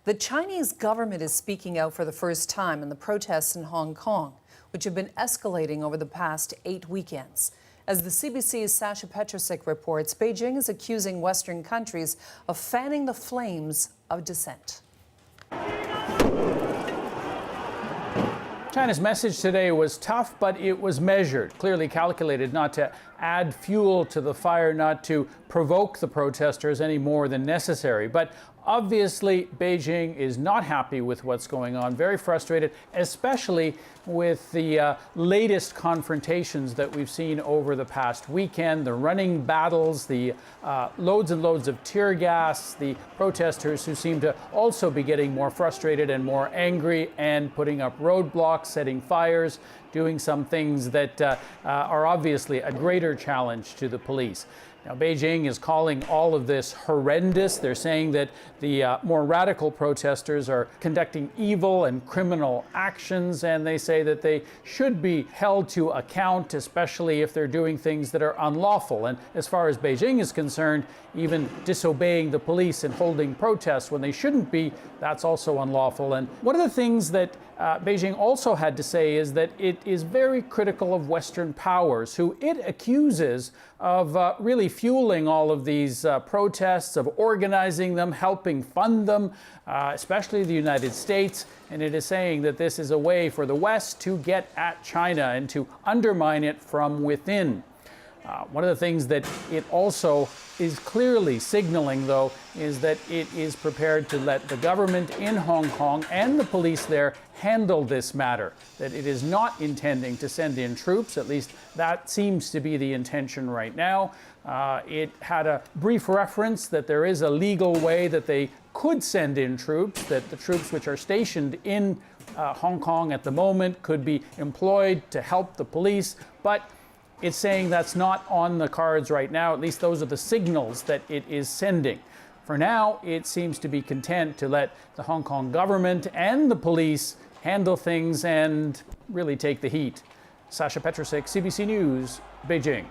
The Chinese government is speaking out for the first time in the protests in Hong Kong, which have been escalating over the past 8 weekends. As the CBC's Sasha Petrusik reports, Beijing is accusing Western countries of fanning the flames of dissent. China's message today was tough, but it was measured, clearly calculated not to add fuel to the fire, not to provoke the protesters any more than necessary. But obviously, Beijing is not happy with what's going on, very frustrated, especially with the latest confrontations that we've seen over the past weekend, the running battles, the loads and loads of tear gas, the protesters who seem to also be getting more frustrated and more angry and putting up roadblocks, setting fires, doing some things that are obviously a greater challenge to the police. Now, Beijing is calling all of this horrendous. They're saying that the more radical protesters are conducting evil and criminal actions, and they say that they should be held to account, especially if they're doing things that are unlawful. And as far as Beijing is concerned, even disobeying the police and holding protests when they shouldn't be, that's also unlawful. And one of the things that Beijing also had to say is that it is very critical of Western powers, who it accuses of really fueling all of these protests, of organizing them, helping fund them, especially the United States. And it is saying that this is a way for the West to get at China and to undermine it from within. One of the things that it also is clearly signaling, though, is that it is prepared to let the government in Hong Kong and the police there handle this matter, that it is not intending to send in troops. At least that seems to be the intention right now. It had a brief reference that there is a legal way that they could send in troops, that the troops which are stationed in Hong Kong at the moment could be employed to help the police, but it's saying that's not on the cards right now. At least those are the signals that it is sending. For now, it seems to be content to let the Hong Kong government and the police handle things and really take the heat. Sasha Petrusik, CBC News, Beijing.